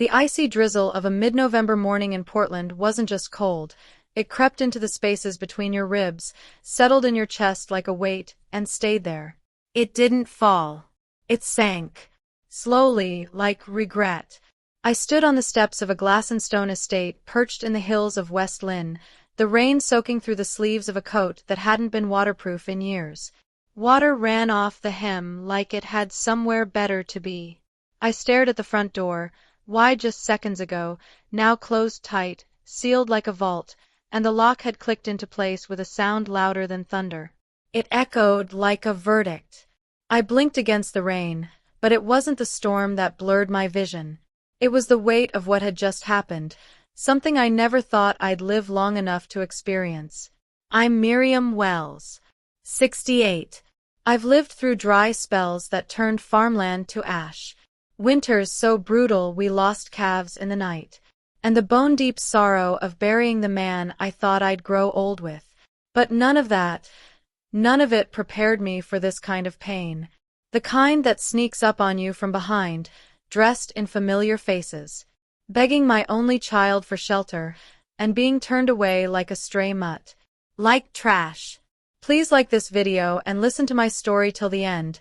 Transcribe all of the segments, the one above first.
The icy drizzle of a mid-November morning in Portland wasn't just cold. It crept into the spaces between your ribs, settled in your chest like a weight, and stayed there. It didn't fall. It sank. Slowly, like regret. I stood on the steps of a glass-and-stone estate perched in the hills of West Lynne, the rain soaking through the sleeves of a coat that hadn't been waterproof in years. Water ran off the hem like it had somewhere better to be. I stared at the front door, wide just seconds ago, now closed tight, sealed like a vault, and the lock had clicked into place with a sound louder than thunder. It echoed like a verdict. I blinked against the rain, but it wasn't the storm that blurred my vision. It was the weight of what had just happened, something I never thought I'd live long enough to experience. I'm Miriam Wells, 68. I've lived through dry spells that turned farmland to ash, winters so brutal we lost calves in the night, and the bone-deep sorrow of burying the man I thought I'd grow old with. But none of it prepared me for this kind of pain. The kind that sneaks up on you from behind, dressed in familiar faces, begging my only child for shelter, and being turned away like a stray mutt. Like trash. Please like this video and listen to my story till the end,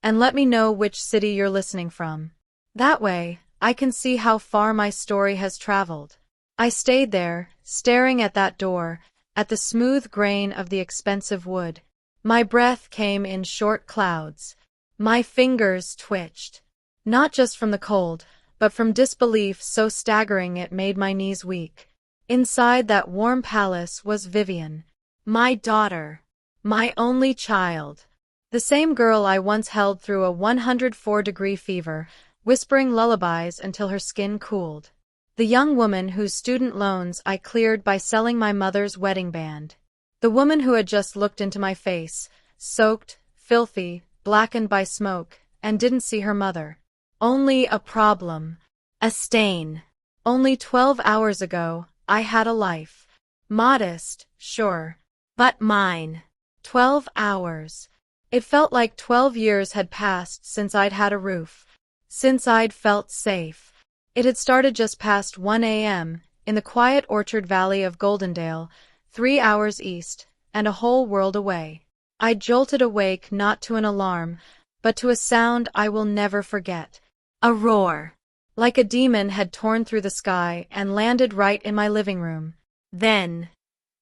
and let me know which city you're listening from. That way, I can see how far my story has traveled. I stayed there, staring at that door, at the smooth grain of the expensive wood. My breath came in short clouds. My fingers twitched. Not just from the cold, but from disbelief so staggering it made my knees weak. Inside that warm palace was Vivian. My daughter. My only child. The same girl I once held through a 104-degree fever, whispering lullabies until her skin cooled. The young woman whose student loans I cleared by selling my mother's wedding band. The woman who had just looked into my face, soaked, filthy, blackened by smoke, and didn't see her mother. Only a problem. A stain. Only 12 hours ago, I had a life. Modest, sure. But mine. 12 hours. It felt like 12 years had passed since I'd had a roof. Since I'd felt safe. It had started just past 1 a.m., in the quiet orchard valley of Goldendale, 3 hours east, and a whole world away. I jolted awake not to an alarm, but to a sound I will never forget. A roar. Like a demon had torn through the sky and landed right in my living room. Then,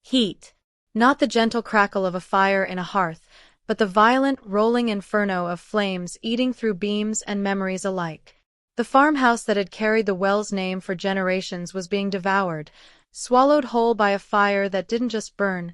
heat. Not the gentle crackle of a fire in a hearth, but the violent, rolling inferno of flames eating through beams and memories alike. The farmhouse that had carried the Wells name for generations was being devoured, swallowed whole by a fire that didn't just burn,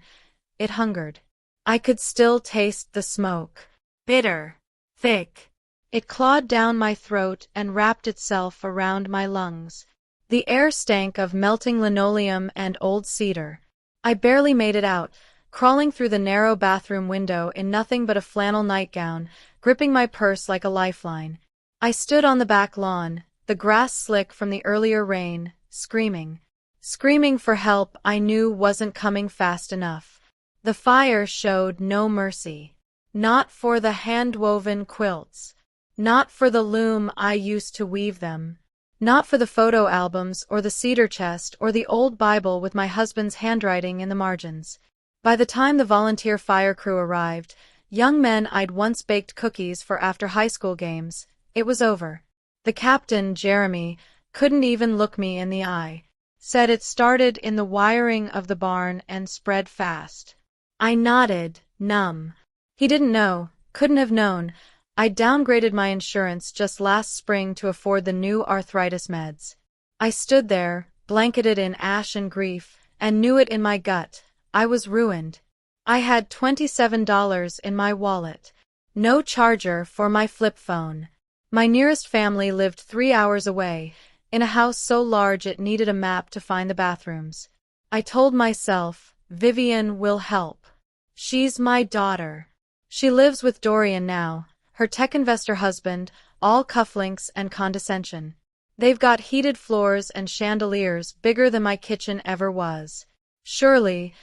it hungered. I could still taste the smoke. Bitter. Thick. It clawed down my throat and wrapped itself around my lungs. The air stank of melting linoleum and old cedar. I barely made it out, crawling through the narrow bathroom window in nothing but a flannel nightgown, gripping my purse like a lifeline. I stood on the back lawn, the grass slick from the earlier rain, screaming. Screaming for help I knew wasn't coming fast enough. The fire showed no mercy. Not for the hand-woven quilts. Not for the loom I used to weave them. Not for the photo albums or the cedar chest or the old Bible with my husband's handwriting in the margins. By the time the volunteer fire crew arrived, young men I'd once baked cookies for after high school games, it was over. The captain, Jeremy, couldn't even look me in the eye. Said it started in the wiring of the barn and spread fast. I nodded, numb. He didn't know, couldn't have known. I downgraded my insurance just last spring to afford the new arthritis meds. I stood there, blanketed in ash and grief, and knew it in my gut. I was ruined. I had $27 in my wallet. No charger for my flip phone. My nearest family lived 3 hours away, in a house so large it needed a map to find the bathrooms. I told myself, Vivian will help. She's my daughter. She lives with Dorian now. Her tech investor husband, all cufflinks and condescension. They've got heated floors and chandeliers bigger than my kitchen ever was. Surely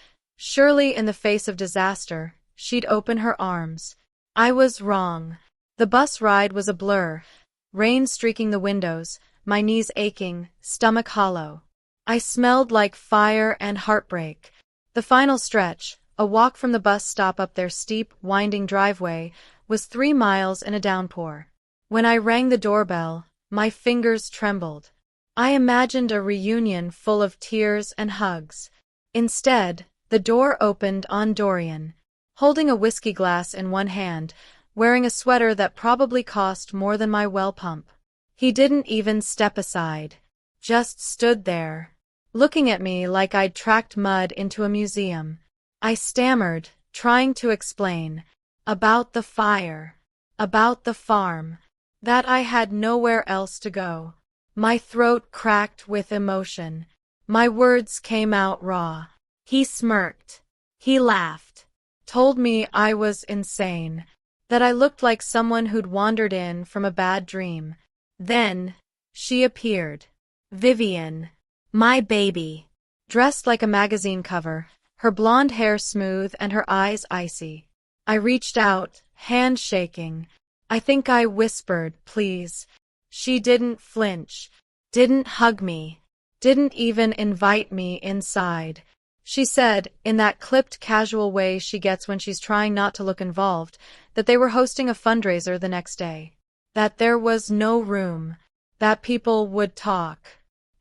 in the face of disaster, she'd open her arms. I was wrong. The bus ride was a blur, rain streaking the windows, my knees aching, stomach hollow. I smelled like fire and heartbreak. The final stretch, a walk from the bus stop up their steep, winding driveway, was 3 miles in a downpour. When I rang the doorbell, my fingers trembled. I imagined a reunion full of tears and hugs. Instead, the door opened on Dorian, holding a whiskey glass in one hand, wearing a sweater that probably cost more than my well pump. He didn't even step aside. Just stood there, looking at me like I'd tracked mud into a museum. I stammered, trying to explain. About the fire. About the farm. That I had nowhere else to go. My throat cracked with emotion. My words came out raw. He smirked. He laughed. Told me I was insane. That I looked like someone who'd wandered in from a bad dream. Then, she appeared. Vivian. My baby. Dressed like a magazine cover, her blonde hair smooth and her eyes icy. I reached out, hand shaking. I think I whispered, please. She didn't flinch, didn't hug me, didn't even invite me inside. She said, in that clipped casual way she gets when she's trying not to look involved, that they were hosting a fundraiser the next day. That there was no room. That people would talk.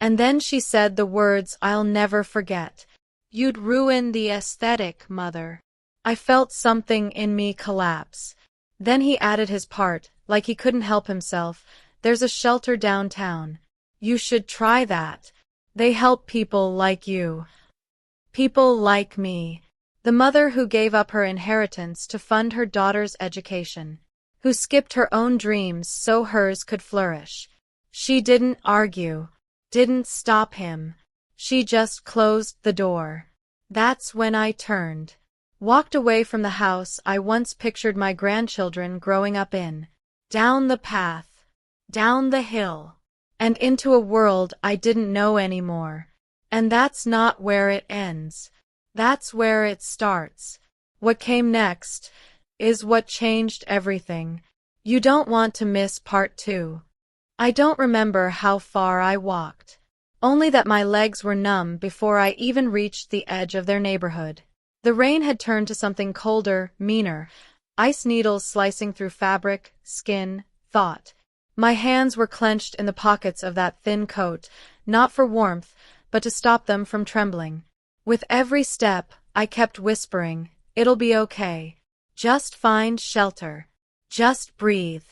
And then she said the words I'll never forget. You'd ruin the aesthetic, Mother. I felt something in me collapse. Then he added his part, like he couldn't help himself. There's a shelter downtown. You should try that. They help people like you. People like me. The mother who gave up her inheritance to fund her daughter's education. Who skipped her own dreams so hers could flourish. She didn't argue. Didn't stop him. She just closed the door. That's when I turned. Walked away from the house I once pictured my grandchildren growing up in. Down the path. Down the hill. And into a world I didn't know anymore. And that's not where it ends. That's where it starts. What came next is what changed everything. You don't want to miss part 2. I don't remember how far I walked. Only that my legs were numb before I even reached the edge of their neighborhood. The rain had turned to something colder, meaner, ice needles slicing through fabric, skin, thought. My hands were clenched in the pockets of that thin coat, not for warmth, but to stop them from trembling. With every step, I kept whispering, it'll be okay. Just find shelter. Just breathe.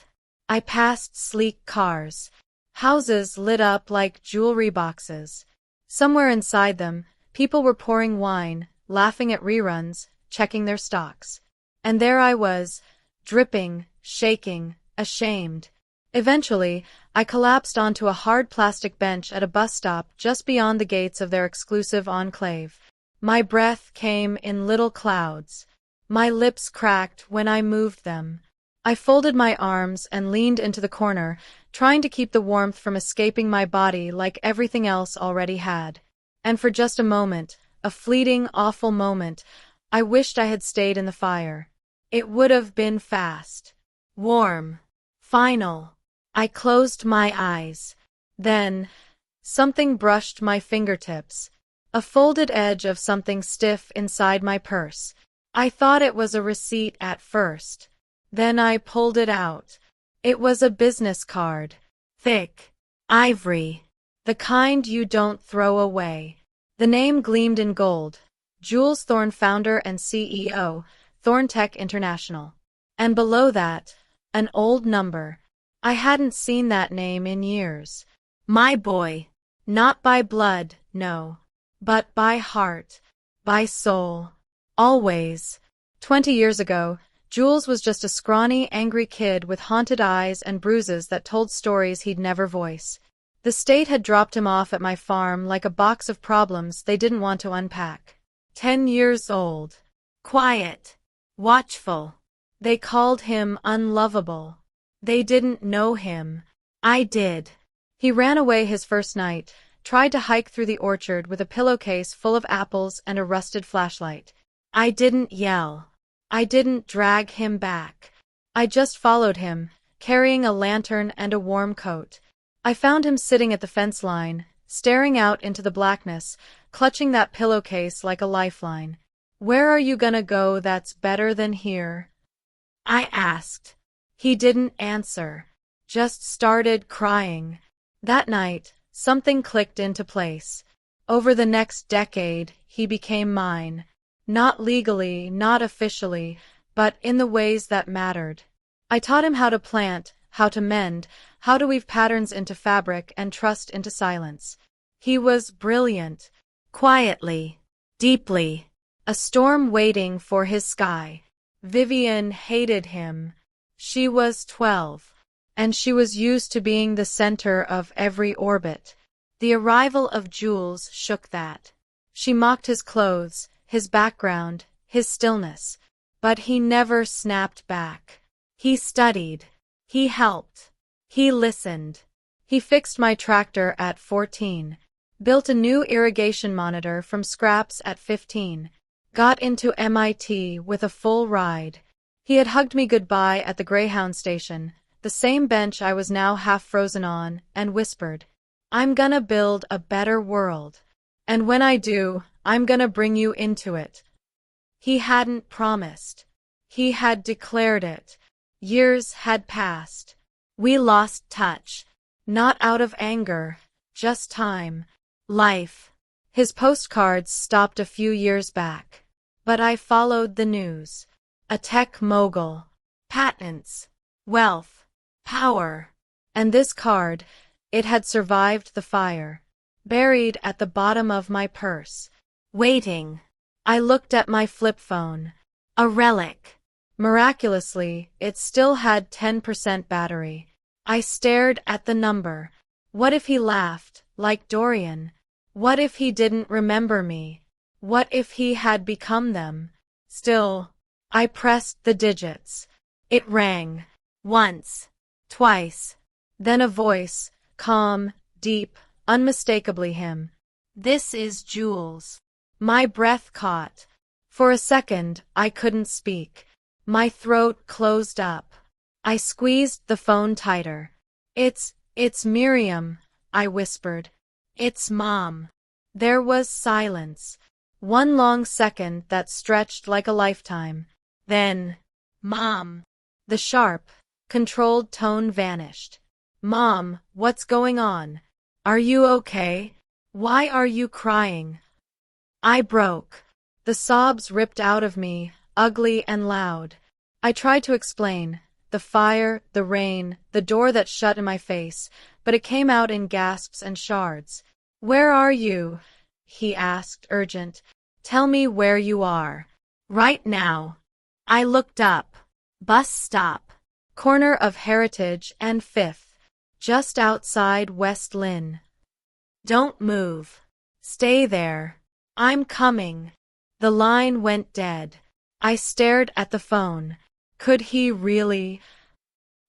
I passed sleek cars. Houses lit up like jewelry boxes. Somewhere inside them, people were pouring wine, laughing at reruns, checking their stocks. And there I was, dripping, shaking, ashamed. Eventually, I collapsed onto a hard plastic bench at a bus stop just beyond the gates of their exclusive enclave. My breath came in little clouds. My lips cracked when I moved them. I folded my arms and leaned into the corner, trying to keep the warmth from escaping my body like everything else already had. And for just a moment, a fleeting, awful moment, I wished I had stayed in the fire. It would have been fast. Warm. Final. I closed my eyes. Then, something brushed my fingertips. A folded edge of something stiff inside my purse. I thought it was a receipt at first. Then I pulled it out. It was a business card. Thick. Ivory. The kind you don't throw away. The name gleamed in gold. Jules Thorne, founder and CEO, Thorntech International. And below that, an old number. I hadn't seen that name in years. My boy. Not by blood, no. But by heart. By soul. Always. 20 years ago, Jules was just a scrawny, angry kid with haunted eyes and bruises that told stories he'd never voice. The state had dropped him off at my farm like a box of problems they didn't want to unpack. 10 years old. Quiet. Watchful. They called him unlovable. They didn't know him. I did. He ran away his first night, tried to hike through the orchard with a pillowcase full of apples and a rusted flashlight. I didn't yell. I didn't drag him back. I just followed him, carrying a lantern and a warm coat. I found him sitting at the fence line, staring out into the blackness, clutching that pillowcase like a lifeline. "Where are you gonna go that's better than here?" I asked. He didn't answer, just started crying. That night, something clicked into place. Over the next decade, he became mine. Not legally, not officially, but in the ways that mattered. I taught him how to plant, how to mend, how to weave patterns into fabric and trust into silence. He was brilliant, quietly, deeply, a storm waiting for his sky. Vivian hated him. She was 12, and she was used to being the center of every orbit. The arrival of Jules shook that. She mocked his clothes, his background, his stillness. But he never snapped back. He studied. He helped. He listened. He fixed my tractor at 14, built a new irrigation monitor from scraps at 15, got into MIT with a full ride. He had hugged me goodbye at the Greyhound station, the same bench I was now half frozen on, and whispered, "I'm gonna build a better world. And when I do, I'm gonna bring you into it." He hadn't promised. He had declared it. Years had passed. We lost touch. Not out of anger, just time. Life. His postcards stopped a few years back. But I followed the news. A tech mogul. Patents. Wealth. Power. And this card, it had survived the fire. Buried at the bottom of my purse. Waiting. I looked at my flip phone. A relic. Miraculously, it still had 10% battery. I stared at the number. What if he laughed, like Dorian? What if he didn't remember me? What if he had become them? Still, I pressed the digits. It rang. Once. Twice. Then a voice, calm, deep, unmistakably him. "This is Jules." My breath caught. For a second, I couldn't speak. My throat closed up. I squeezed the phone tighter. It's Miriam," I whispered. "It's Mom." There was silence. One long second that stretched like a lifetime. Then, "Mom." The sharp, controlled tone vanished. "Mom, what's going on? Are you okay? Why are you crying?" I broke. The sobs ripped out of me, ugly and loud. I tried to explain. The fire, the rain, the door that shut in my face, but it came out in gasps and shards. "Where are you?" he asked, urgent. "Tell me where you are. Right now." I looked up. Bus stop. Corner of Heritage and 5th. Just outside West Lynn. "Don't move. Stay there. I'm coming." The line went dead. I stared at the phone. Could he really?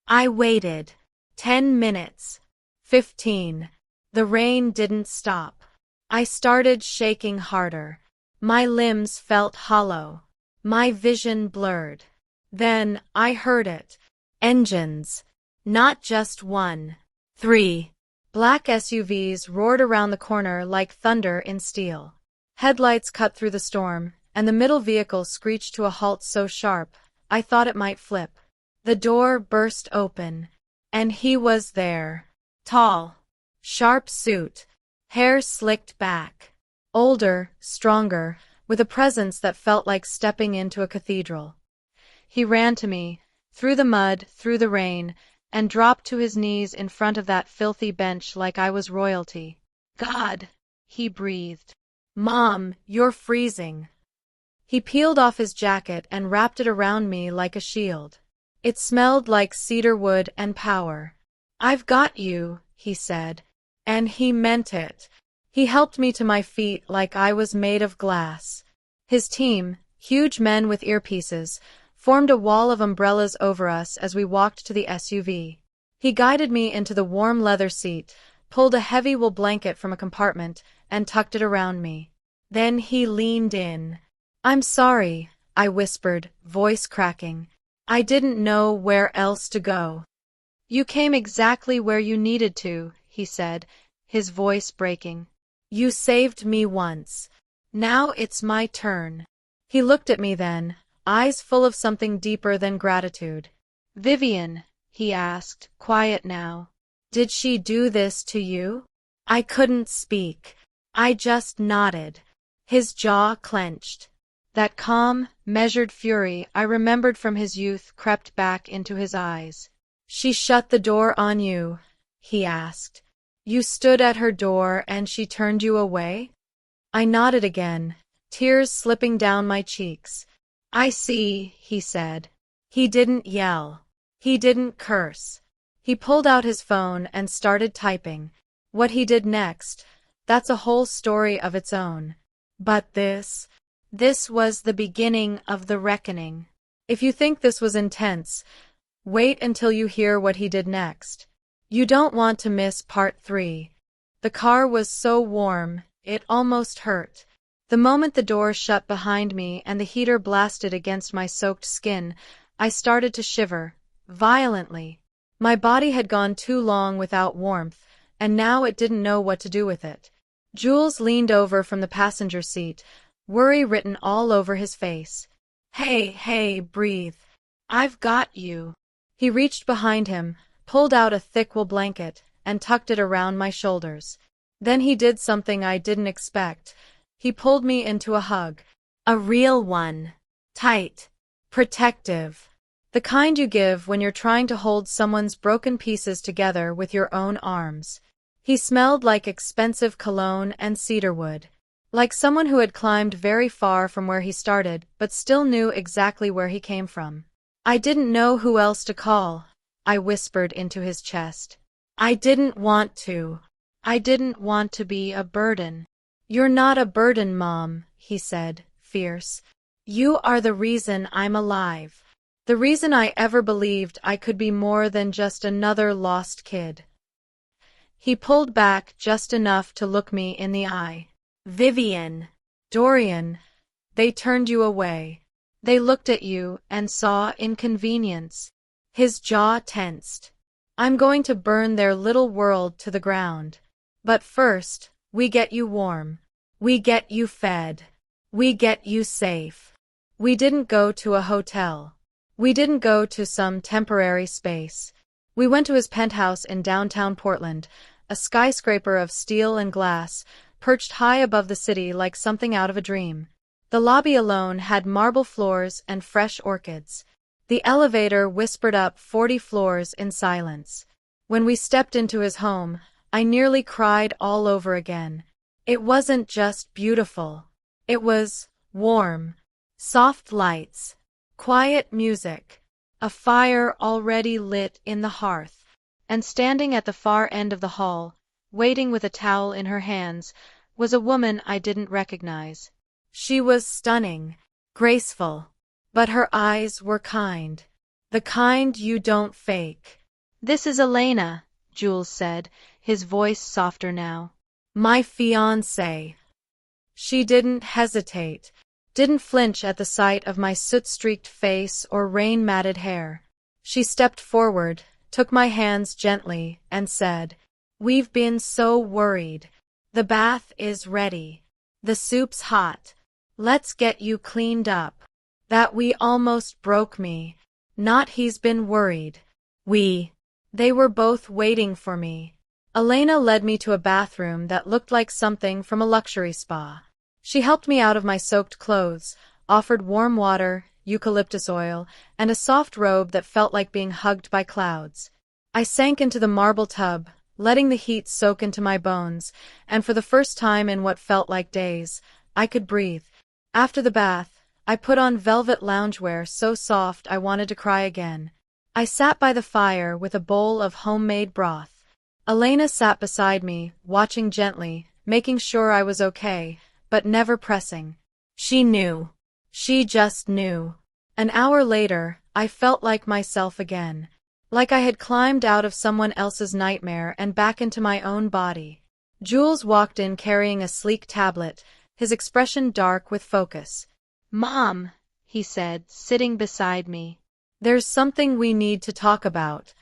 I waited. 10 minutes. 15. The rain didn't stop. I started shaking harder. My limbs felt hollow. My vision blurred. Then I heard it. Engines. Not just one. 3. Black SUVs roared around the corner like thunder in steel. Headlights cut through the storm, and the middle vehicle screeched to a halt so sharp, I thought it might flip. The door burst open, and he was there. Tall. Sharp suit. Hair slicked back. Older, stronger, with a presence that felt like stepping into a cathedral. He ran to me, through the mud, through the rain, and dropped to his knees in front of that filthy bench like I was royalty. "God," he breathed. "Mom, you're freezing." He peeled off his jacket and wrapped it around me like a shield. It smelled like cedar wood and power. "I've got you," he said. And he meant it. He helped me to my feet like I was made of glass. His team, huge men with earpieces, formed a wall of umbrellas over us as we walked to the SUV. He guided me into the warm leather seat, pulled a heavy wool blanket from a compartment, and tucked it around me. Then he leaned in. "I'm sorry," I whispered, voice cracking. "I didn't know where else to go." "You came exactly where you needed to," he said, his voice breaking. You saved me once. Now it's my turn. He looked at me then, eyes full of something deeper than gratitude. Vivian, he asked, quiet now. Did she do this to you? I couldn't speak. I just nodded. His jaw clenched. That calm, measured fury I remembered from his youth crept back into his eyes. She shut the door on you? He asked. You stood at her door and she turned you away? I nodded again, tears slipping down my cheeks. I see, he said. He didn't yell. He didn't curse. He pulled out his phone and started typing. What he did next, that's a whole story of its own. But this was the beginning of the reckoning. If you think this was intense, wait until you hear what he did next. You don't want to miss part 3. The car was so warm, it almost hurt. The moment the door shut behind me and the heater blasted against my soaked skin, I started to shiver, violently. My body had gone too long without warmth, and now it didn't know what to do with it. Jules leaned over from the passenger seat, worry written all over his face. Hey, breathe. I've got you. He reached behind him, pulled out a thick wool blanket, and tucked it around my shoulders. Then he did something I didn't expect. He pulled me into a hug. A real one. Tight. Protective. The kind you give when you're trying to hold someone's broken pieces together with your own arms. He smelled like expensive cologne and cedarwood. Like someone who had climbed very far from where he started, but still knew exactly where he came from. I didn't know who else to call, I whispered into his chest. I didn't want to. I didn't want to be a burden. You're not a burden, Mom, he said, fierce. You are the reason I'm alive. The reason I ever believed I could be more than just another lost kid. He pulled back just enough to look me in the eye. Vivian. Dorian. They turned you away. They looked at you and saw inconvenience. His jaw tensed. I'm going to burn their little world to the ground. But first, we get you warm. We get you fed. We get you safe. We didn't go to a hotel. We didn't go to some temporary space. We went to his penthouse in downtown Portland, a skyscraper of steel and glass, perched high above the city like something out of a dream. The lobby alone had marble floors and fresh orchids. The elevator whispered up 40 floors in silence. When we stepped into his home, I nearly cried all over again. It wasn't just beautiful. It was warm. Soft lights. Quiet music. A fire already lit in the hearth. And standing at the far end of the hall, waiting with a towel in her hands, was a woman I didn't recognize. She was stunning, graceful, but her eyes were kind. The kind you don't fake. This is Elena, Jules said, his voice softer now. My fiancée. She didn't hesitate, didn't flinch at the sight of my soot-streaked face or rain-matted hair. She stepped forward, took my hands gently, and said, We've been so worried. The bath is ready. The soup's hot. Let's get you cleaned up. That we almost broke me. Not he's been worried. They were both waiting for me. Elena led me to a bathroom that looked like something from a luxury spa. She helped me out of my soaked clothes, offered warm water, eucalyptus oil, and a soft robe that felt like being hugged by clouds. I sank into the marble tub, letting the heat soak into my bones, and for the first time in what felt like days, I could breathe. After the bath, I put on velvet loungewear so soft I wanted to cry again. I sat by the fire with a bowl of homemade broth. Elena sat beside me, watching gently, making sure I was okay, but never pressing. She knew. She just knew. An hour later, I felt like myself again. Like I had climbed out of someone else's nightmare and back into my own body. Jules walked in carrying a sleek tablet, his expression dark with focus. Mom, he said, sitting beside me. There's something we need to talk about.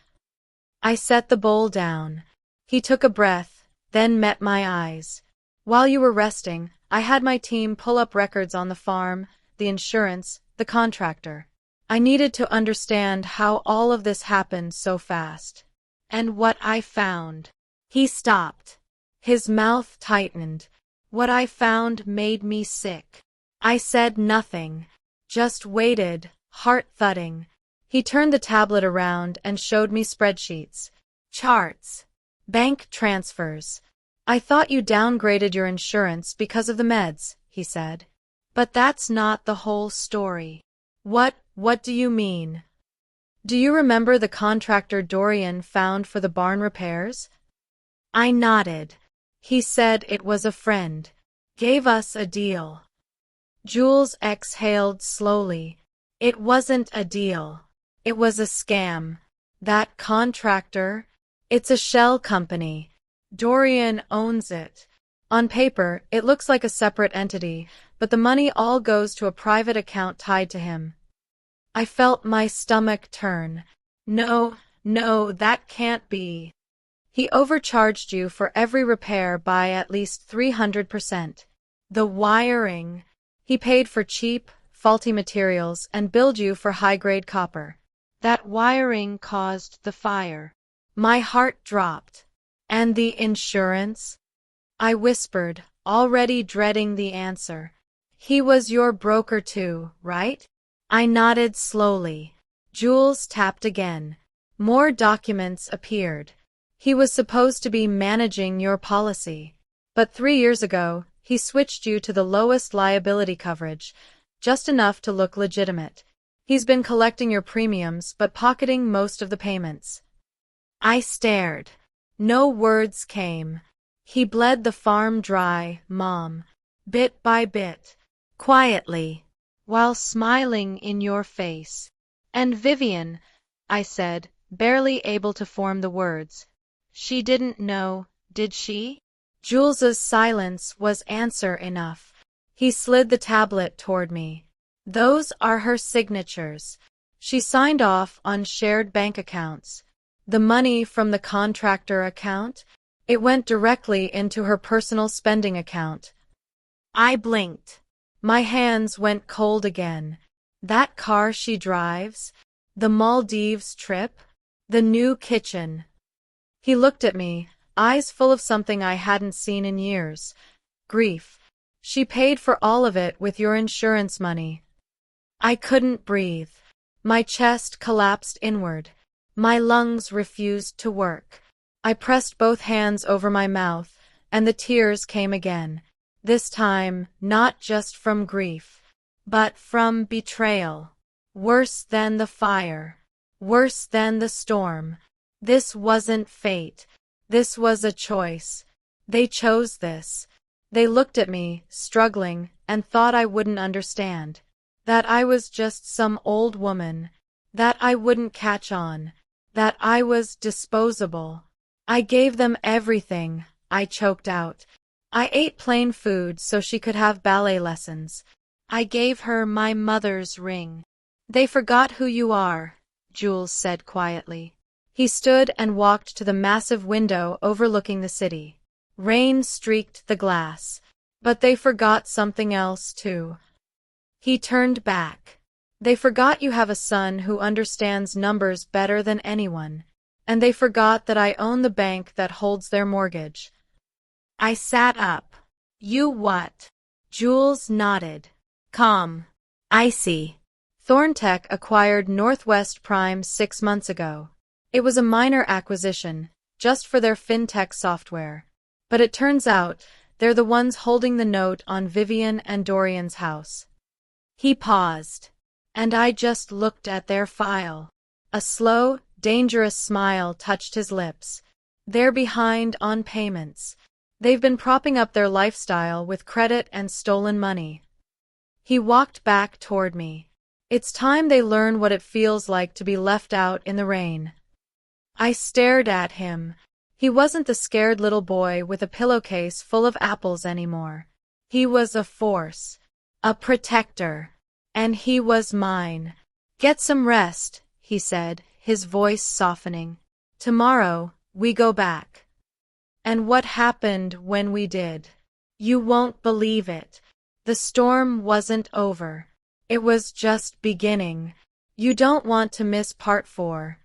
I set the bowl down. He took a breath, then met my eyes. While you were resting, I had my team pull up records on the farm, the insurance, the contractor. I needed to understand how all of this happened so fast. And what I found. He stopped. His mouth tightened. What I found made me sick. I said nothing, just waited, heart thudding. He turned the tablet around and showed me spreadsheets, charts, bank transfers. I thought you downgraded your insurance because of the meds, he said. But that's not the whole story. What do you mean? Do you remember the contractor Dorian found for the barn repairs? I nodded. He said it was a friend. Gave us a deal. Jules exhaled slowly. It wasn't a deal. It was a scam. That contractor? It's a shell company. Dorian owns it. On paper, it looks like a separate entity, but the money all goes to a private account tied to him. I felt my stomach turn. No, that can't be. He overcharged you for every repair by at least 300%. The wiring. He paid for cheap, faulty materials and billed you for high-grade copper. That wiring caused the fire. My heart dropped. And the insurance? I whispered, already dreading the answer. He was your broker too, right? I nodded slowly. Jules tapped again. More documents appeared. He was supposed to be managing your policy. But 3 years ago, he switched you to the lowest liability coverage, just enough to look legitimate. He's been collecting your premiums but pocketing most of the payments. I stared. No words came. He bled the farm dry, Mom, bit by bit, quietly, while smiling in your face. And Vivian, I said, barely able to form the words. She didn't know, did she? Jules's silence was answer enough. He slid the tablet toward me. Those are her signatures. She signed off on shared bank accounts. The money from the contractor account? It went directly into her personal spending account. I blinked. My hands went cold again. That car she drives? The Maldives trip? The new kitchen? He looked at me, eyes full of something I hadn't seen in years. Grief. She paid for all of it with your insurance money. I couldn't breathe. My chest collapsed inward. My lungs refused to work. I pressed both hands over my mouth, and the tears came again. This time, not just from grief, but from betrayal. Worse than the fire. Worse than the storm. This wasn't fate. This was a choice. They chose this. They looked at me, struggling, and thought I wouldn't understand. That I was just some old woman. That I wouldn't catch on. That I was disposable. I gave them everything, I choked out. I ate plain food so she could have ballet lessons. I gave her my mother's ring. They forgot who you are, Jules said quietly. He stood and walked to the massive window overlooking the city. Rain streaked the glass. But they forgot something else, too. He turned back. They forgot you have a son who understands numbers better than anyone. And they forgot that I own the bank that holds their mortgage. I sat up. You what? Jules nodded. Calm. Icy. Thorntech acquired Northwest Prime 6 months ago. It was a minor acquisition, just for their fintech software. But it turns out, they're the ones holding the note on Vivian and Dorian's house. He paused. And I just looked at their file. A slow, dangerous smile touched his lips. They're behind on payments. They've been propping up their lifestyle with credit and stolen money. He walked back toward me. It's time they learn what it feels like to be left out in the rain. I stared at him. He wasn't the scared little boy with a pillowcase full of apples anymore. He was a force. A protector. And he was mine. Get some rest, he said, his voice softening. Tomorrow, we go back. And what happened when we did? You won't believe it. The storm wasn't over. It was just beginning. You don't want to miss part 4.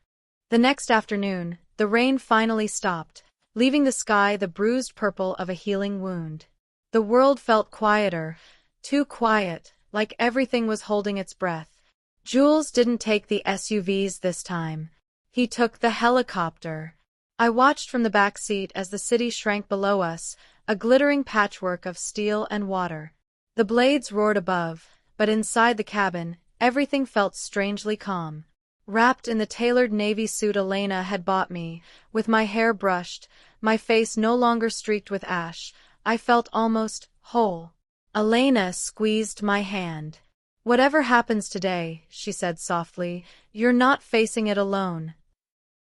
The next afternoon, the rain finally stopped, leaving the sky the bruised purple of a healing wound. The world felt quieter, too quiet, like everything was holding its breath. Jules didn't take the SUVs this time. He took the helicopter. I watched from the back seat as the city shrank below us, a glittering patchwork of steel and water. The blades roared above, but inside the cabin, everything felt strangely calm. Wrapped in the tailored navy suit Elena had bought me, with my hair brushed, my face no longer streaked with ash, I felt almost whole. Elena squeezed my hand. "Whatever happens today," she said softly, "you're not facing it alone."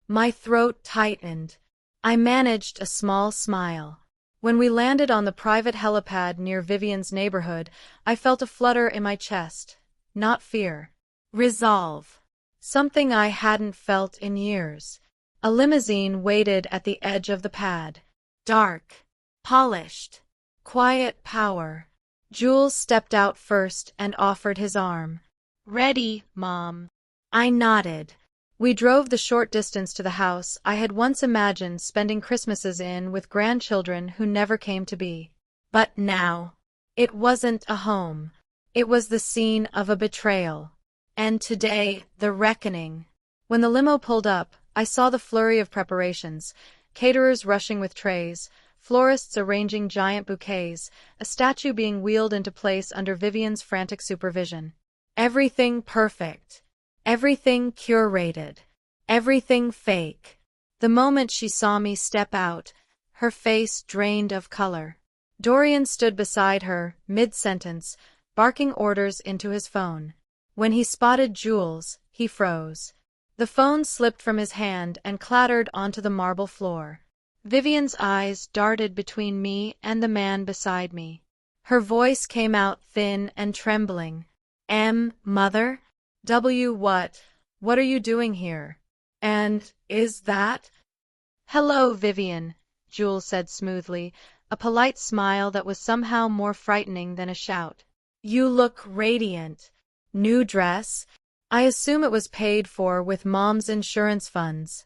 My throat tightened. I managed a small smile. When we landed on the private helipad near Vivian's neighborhood, I felt a flutter in my chest. Not fear. Resolve. Something I hadn't felt in years. A limousine waited at the edge of the pad. Dark. Polished. Quiet power. Jules stepped out first and offered his arm. "Ready, Mom." I nodded. We drove the short distance to the house I had once imagined spending Christmases in with grandchildren who never came to be. But now, it wasn't a home. It was the scene of a betrayal. And today, the reckoning. When the limo pulled up, I saw the flurry of preparations, caterers rushing with trays, florists arranging giant bouquets, a statue being wheeled into place under Vivian's frantic supervision. Everything perfect. Everything curated. Everything fake. The moment she saw me step out, her face drained of color. Dorian stood beside her, mid-sentence, barking orders into his phone. When he spotted Jules, he froze. The phone slipped from his hand and clattered onto the marble floor. Vivian's eyes darted between me and the man beside me. Her voice came out thin and trembling. Mother? What are you doing here? And, is that? Hello, Vivian, Jules said smoothly, a polite smile that was somehow more frightening than a shout. You look radiant. New dress? I assume it was paid for with Mom's insurance funds.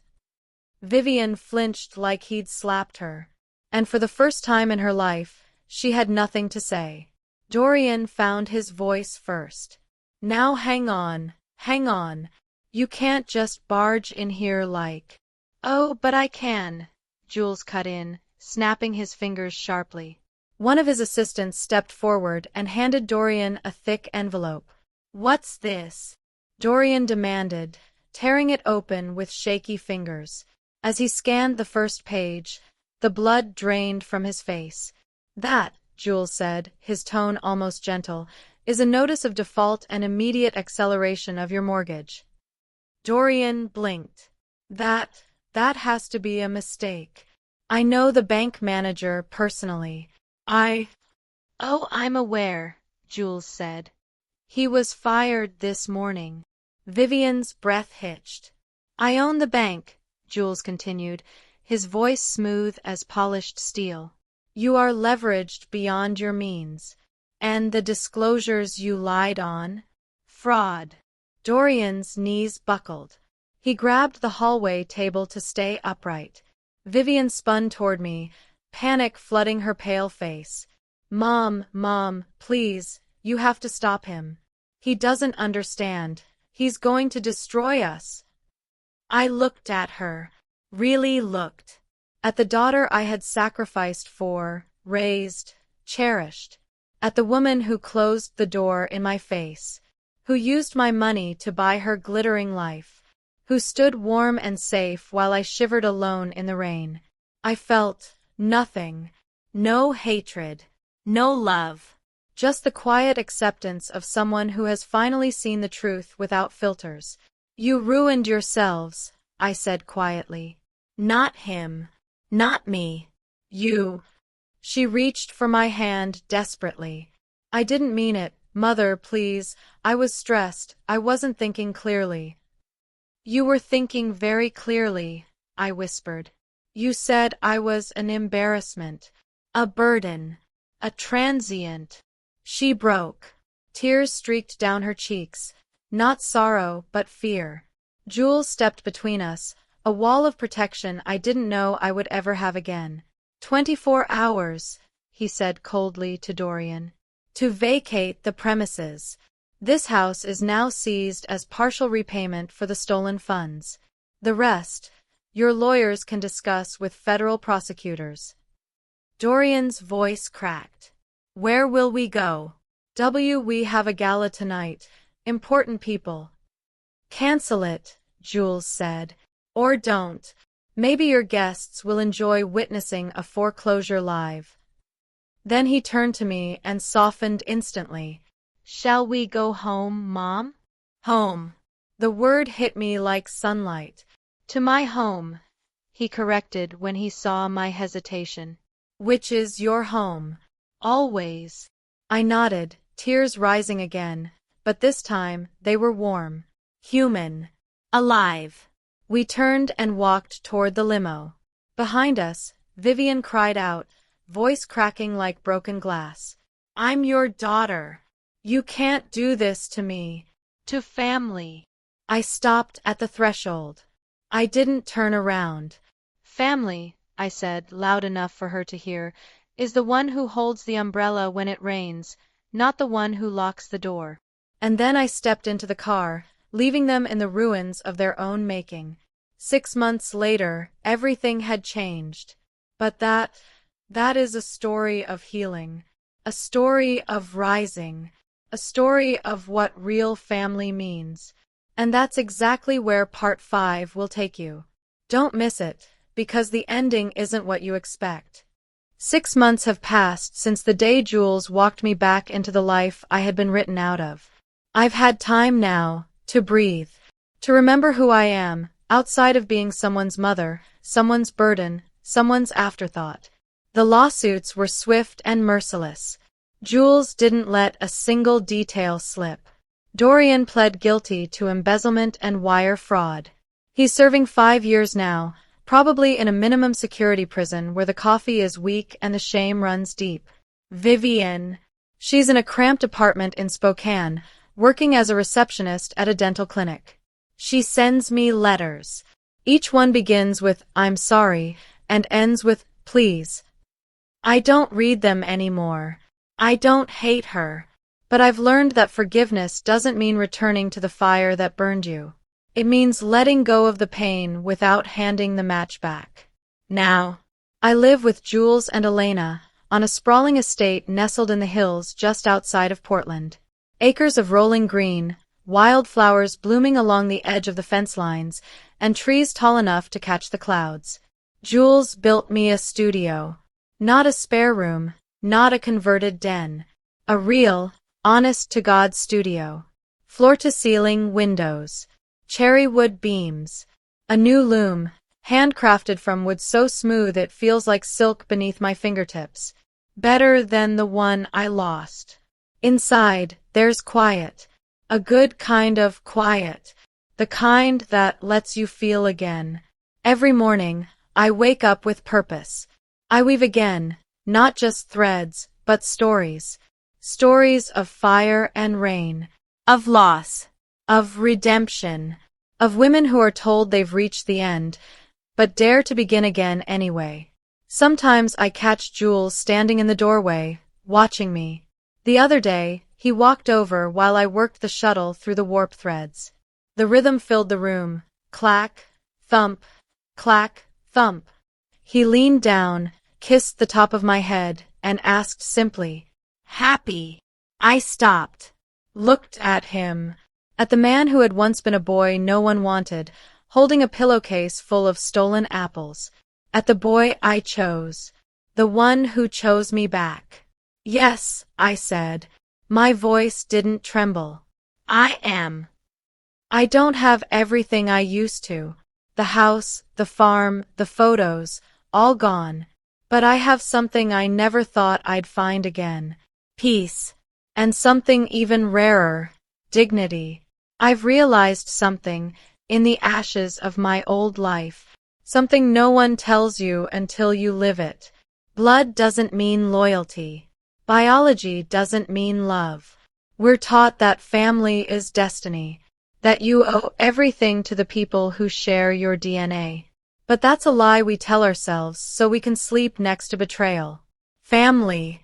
Vivian flinched like he'd slapped her. And for the first time in her life, she had nothing to say. Dorian found his voice first. Now hang on. You can't just barge in here like... Oh, but I can, Jules cut in, snapping his fingers sharply. One of his assistants stepped forward and handed Dorian a thick envelope. What's this? Dorian demanded, tearing it open with shaky fingers. As he scanned the first page, the blood drained from his face. That, Jules said, his tone almost gentle, is a notice of default and immediate acceleration of your mortgage. Dorian blinked. That has to be a mistake. I know the bank manager personally. Oh, I'm aware, Jules said. He was fired this morning. Vivian's breath hitched. I own the bank, Jules continued, his voice smooth as polished steel. You are leveraged beyond your means. And the disclosures you lied on? Fraud. Dorian's knees buckled. He grabbed the hallway table to stay upright. Vivian spun toward me, panic flooding her pale face. Mom, please, you have to stop him. He doesn't understand. He's going to destroy us. I looked at her. Really looked. At the daughter I had sacrificed for, raised, cherished. At the woman who closed the door in my face. Who used my money to buy her glittering life. Who stood warm and safe while I shivered alone in the rain. I felt nothing. No hatred. No love. Just the quiet acceptance of someone who has finally seen the truth without filters. You ruined yourselves, I said quietly. Not him. Not me. You. She reached for my hand desperately. I didn't mean it, Mother, please. I was stressed. I wasn't thinking clearly. You were thinking very clearly, I whispered. You said I was an embarrassment, a burden, a transient. She broke. Tears streaked down her cheeks, not sorrow but fear. Jules stepped between us, a wall of protection I didn't know I would ever have again. 24 hours, he said coldly to Dorian, to vacate the premises. This house is now seized as partial repayment for the stolen funds. The rest, your lawyers can discuss with federal prosecutors. Dorian's voice cracked. Where will we go? We have a gala tonight. Important people. Cancel it, Jules said. Or don't. Maybe your guests will enjoy witnessing a foreclosure live. Then he turned to me and softened instantly. Shall we go home, Mom? Home. The word hit me like sunlight. To my home, he corrected when he saw my hesitation. Which is your home? Always. I nodded, tears rising again, but this time they were warm, human, alive. We turned and walked toward the limo. Behind us, Vivian cried out, voice cracking like broken glass. I'm your daughter. You can't do this to me, to family. I stopped at the threshold. I didn't turn around. Family, I said, loud enough for her to hear, is the one who holds the umbrella when it rains, not the one who locks the door. And then I stepped into the car, leaving them in the ruins of their own making. 6 months later, everything had changed. But that is a story of healing, a story of rising, a story of what real family means. And that's exactly where part 5 will take you. Don't miss it, because the ending isn't what you expect. 6 months have passed since the day Jules walked me back into the life I had been written out of. I've had time now to breathe, to remember who I am, outside of being someone's mother, someone's burden, someone's afterthought. The lawsuits were swift and merciless. Jules didn't let a single detail slip. Dorian pled guilty to embezzlement and wire fraud. He's serving 5 years now, probably in a minimum security prison where the coffee is weak and the shame runs deep. Vivian. She's in a cramped apartment in Spokane, working as a receptionist at a dental clinic. She sends me letters. Each one begins with, I'm sorry, and ends with, please. I don't read them anymore. I don't hate her. But I've learned that forgiveness doesn't mean returning to the fire that burned you. It means letting go of the pain without handing the match back. Now, I live with Jules and Elena on a sprawling estate nestled in the hills just outside of Portland. Acres of rolling green, wildflowers blooming along the edge of the fence lines, and trees tall enough to catch the clouds. Jules built me a studio. Not a spare room, not a converted den. A real, honest-to-God studio. Floor-to-ceiling windows. Cherry wood beams. A new loom, handcrafted from wood so smooth it feels like silk beneath my fingertips. Better than the one I lost. Inside, there's quiet. A good kind of quiet. The kind that lets you feel again. Every morning, I wake up with purpose. I weave again, not just threads, but stories. Stories of fire and rain. Of loss. Of redemption. Of women who are told they've reached the end, but dare to begin again anyway. Sometimes I catch Jules standing in the doorway, watching me. The other day, he walked over while I worked the shuttle through the warp threads. The rhythm filled the room. Clack, thump, clack, thump. He leaned down, kissed the top of my head, and asked simply, Happy? I stopped. Looked at him. At the man who had once been a boy no one wanted, holding a pillowcase full of stolen apples. At the boy I chose. The one who chose me back. Yes, I said. My voice didn't tremble. I am. I don't have everything I used to. The house, the farm, the photos, all gone. But I have something I never thought I'd find again. Peace. And something even rarer. Dignity. I've realized something, in the ashes of my old life. Something no one tells you until you live it. Blood doesn't mean loyalty. Biology doesn't mean love. We're taught that family is destiny, that you owe everything to the people who share your DNA. But that's a lie we tell ourselves so we can sleep next to betrayal. Family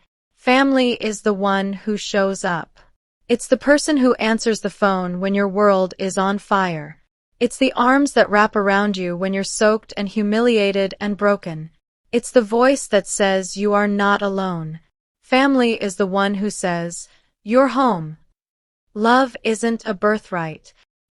is the one who shows up. It's the person who answers the phone when your world is on fire. It's the arms that wrap around you when you're soaked and humiliated and broken. It's the voice that says you are not alone. Family is the one who says, "You're home." Love isn't a birthright.